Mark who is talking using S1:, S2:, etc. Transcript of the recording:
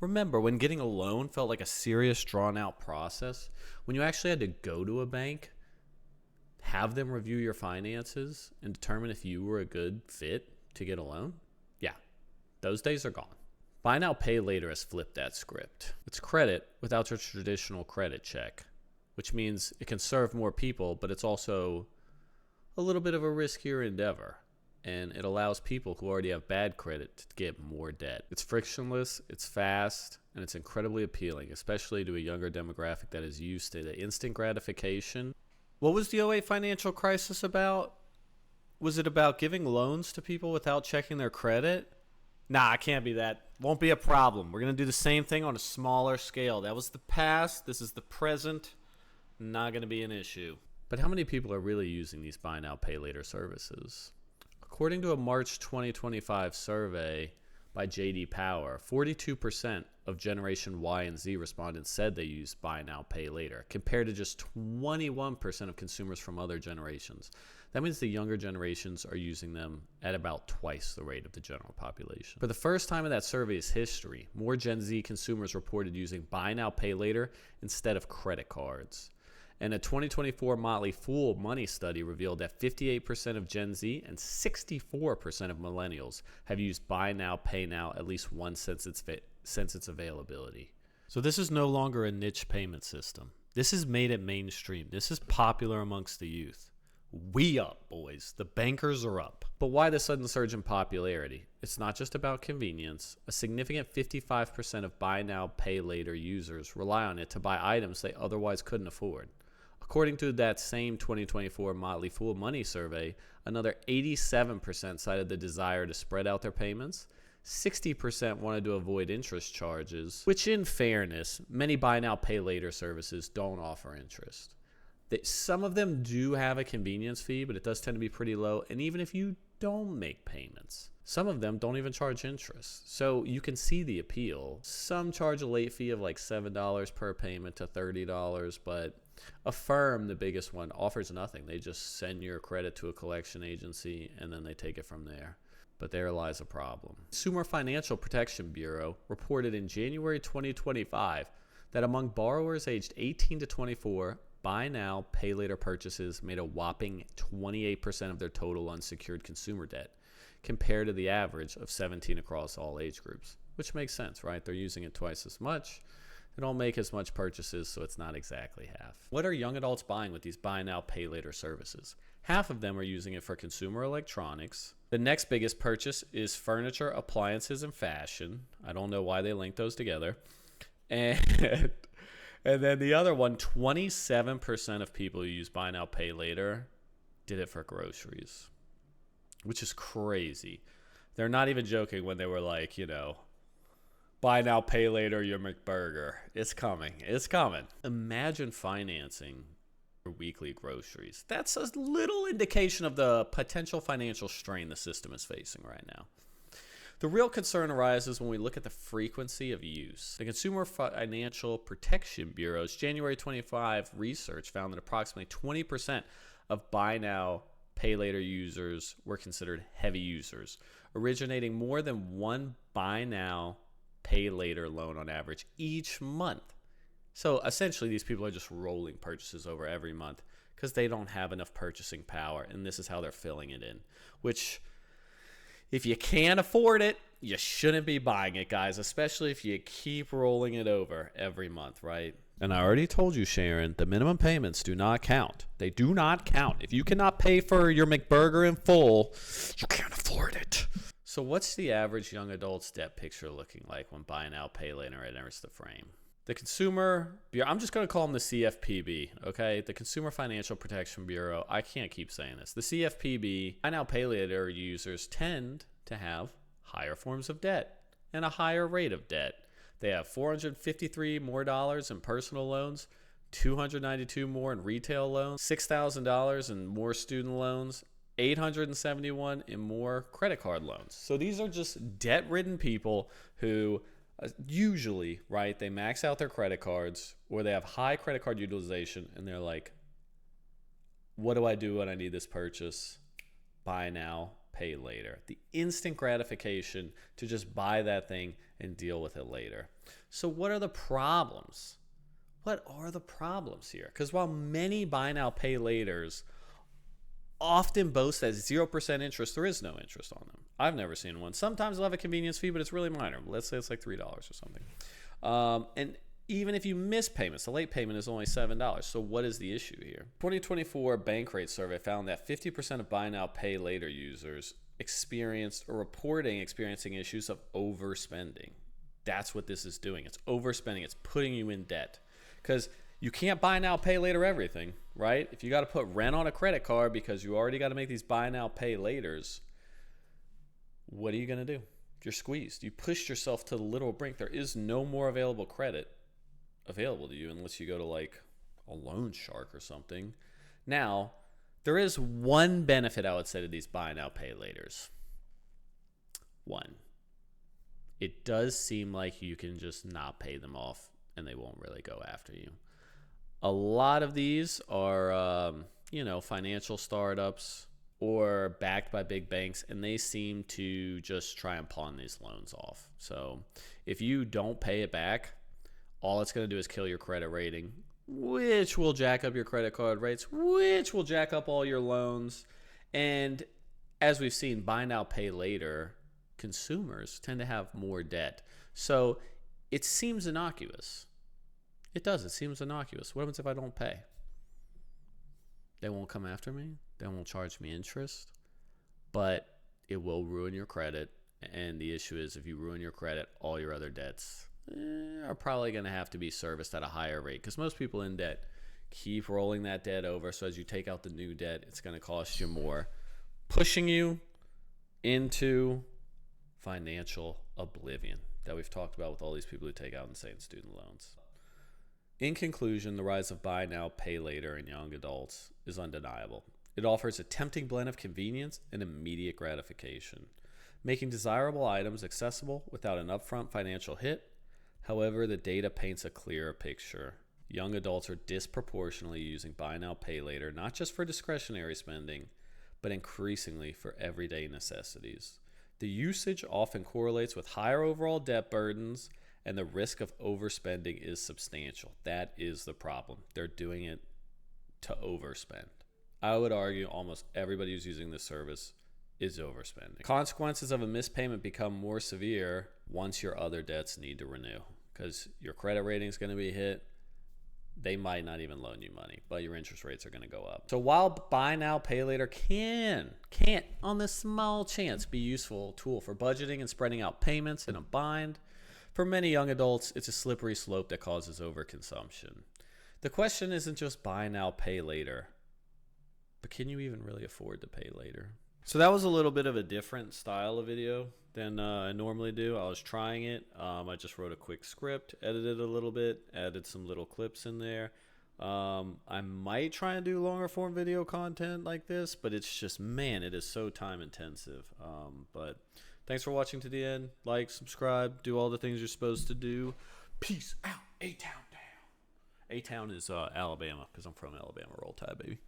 S1: Remember when getting a loan felt like a serious, drawn out process? When you actually had to go to a bank, have them review your finances, and determine if you were a good fit to get a loan? Yeah, those days are gone. Buy now, pay later has flipped that script. It's credit without your traditional credit check, which means it can serve more people, but it's also a little bit of a riskier endeavor. And it allows people who already have bad credit to get more debt. It's frictionless, it's fast, and it's incredibly appealing, especially to a younger demographic that is used to the instant gratification. What was the '08 financial crisis about? Was it about giving loans to people without checking their credit? Nah, it can't be that. Won't be a problem. We're going to do the same thing on a smaller scale. That was the past. This is the present. Not going to be an issue. But how many people are really using these buy now, pay later services? According to a March 2025 survey by J.D. Power, 42% of Generation Y and Z respondents said they use buy now, pay later, compared to just 21% of consumers from other generations. That means the younger generations are using them at about twice the rate of the general population. For the first time in that survey's history, more Gen Z consumers reported using buy now, pay later instead of credit cards. And a 2024 Motley Fool money study revealed that 58% of Gen Z and 64% of millennials have used buy now, pay now at least once since its availability. So this is no longer a niche payment system. This is made it mainstream. This is popular amongst the youth. We up, boys. The bankers are up. But why the sudden surge in popularity? It's not just about convenience. A significant 55% of buy now, pay later users rely on it to buy items they otherwise couldn't afford. According to that same 2024 Motley Fool money survey, another 87% cited the desire to spread out their payments. 60% wanted to avoid interest charges, which in fairness, many buy now, pay later services don't offer interest. Some of them do have a convenience fee, but it does tend to be pretty low. And even if you don't make payments, some of them don't even charge interest. So you can see the appeal. Some charge a late fee of like $7 per payment to $30, but Affirm, the biggest one, offers nothing. They just send your credit to a collection agency and then they take it from there. But there lies a problem. Consumer Financial Protection Bureau reported in January 2025 that among borrowers aged 18 to 24, buy now, pay later purchases made a whopping 28% of their total unsecured consumer debt, compared to the average of 17 across all age groups, which makes sense, right? They're using it twice as much. They don't make as much purchases, so it's not exactly half. What are young adults buying with these buy now, pay later services? Half of them are using it for consumer electronics. The next biggest purchase is furniture, appliances, and fashion. I don't know why they link those together. And then the other one, 27% of people who use buy now, pay later did it for groceries, which is crazy. They're not even joking when they were like, buy now, pay later your McBurger. It's coming. It's coming. Imagine financing your weekly groceries. That's a little indication of the potential financial strain the system is facing right now. The real concern arises when we look at the frequency of use. The Consumer Financial Protection Bureau's January 25 research found that approximately 20% of buy now, pay later users were considered heavy users, originating more than one buy now, pay later loan on average each month. So essentially, these people are just rolling purchases over every month because they don't have enough purchasing power, and this is how they're filling it in, which, if you can't afford it, you shouldn't be buying it, guys, especially if you keep rolling it over every month, right? And I already told you, Sharon, the minimum payments do not count. They do not count. If you cannot pay for your McBurger in full, you can't afford it. So what's the average young adult's debt picture looking like when buy now, pay later enters the frame? The Consumer Bureau, I'm just going to call them the CFPB, okay? The Consumer Financial Protection Bureau. I can't keep saying this. The CFPB, buy now, pay later users tend to have higher forms of debt and a higher rate of debt. They have $453 more in personal loans, $292 more in retail loans, $6,000 in more student loans, $871 in more credit card loans. So these are just debt-ridden people who usually, right, they max out their credit cards or they have high credit card utilization and they're like, what do I do when I need this purchase? Buy now, pay later. The instant gratification to just buy that thing and deal with it later. So what are the problems? What are the problems here? Because while many buy now, pay laters often boast that 0% interest, there is no interest on them. I've never seen one. Sometimes they'll have a convenience fee, but it's really minor. Let's say it's like $3 or something. And even if you miss payments, the late payment is only $7. So what is the issue here? 2024 Bankrate survey found that 50% of buy now, pay later users experienced or experiencing issues of overspending. That's what this is doing. It's overspending. It's putting you in debt. Because you can't buy now, pay later everything, right? If you got to put rent on a credit card because you already got to make these buy now, pay laters, what are you going to do? You're squeezed. You pushed yourself to the literal brink. There is no more available credit available to you unless you go to like a loan shark or something. Now, there is one benefit I would say to these buy now, pay laters. One, it does seem like you can just not pay them off and they won't really go after you. A lot of these are, financial startups or backed by big banks, and they seem to just try and pawn these loans off. So if you don't pay it back, all it's going to do is kill your credit rating, which will jack up your credit card rates, which will jack up all your loans. And as we've seen, buy now, pay later consumers tend to have more debt. So it seems innocuous. It does. It seems innocuous. What happens if I don't pay? They won't come after me. They won't charge me interest. But it will ruin your credit. And the issue is if you ruin your credit, all your other debts are probably going to have to be serviced at a higher rate. Because most people in debt keep rolling that debt over. So as you take out the new debt, it's going to cost you more, pushing you into financial oblivion that we've talked about with all these people who take out insane student loans. In conclusion, the rise of buy now, pay later in young adults is undeniable. It offers a tempting blend of convenience and immediate gratification, making desirable items accessible without an upfront financial hit. However, the data paints a clearer picture. Young adults are disproportionately using buy now, pay later, not just for discretionary spending, but increasingly for everyday necessities. The usage often correlates with higher overall debt burdens, and the risk of overspending is substantial. That is the problem. They're doing it to overspend. I would argue almost everybody who's using this service is overspending. Consequences of a missed payment become more severe once your other debts need to renew, because your credit rating is going to be hit. They might not even loan you money, but your interest rates are going to go up. So while buy now, pay later can't on the small chance be a useful tool for budgeting and spreading out payments in a bind, for many young adults, it's a slippery slope that causes overconsumption. The question isn't just buy now, pay later, but can you even really afford to pay later? So that was a little bit of a different style of video than I normally do. I was trying it. I just wrote a quick script, edited a little bit, added some little clips in there. I might try and do longer form video content like this, but it's just, man, it is so time intensive. But thanks for watching to the end. Like, subscribe, do all the things you're supposed to do. Peace out. A-Town down. A-Town is Alabama, because I'm from Alabama. Roll Tide, baby.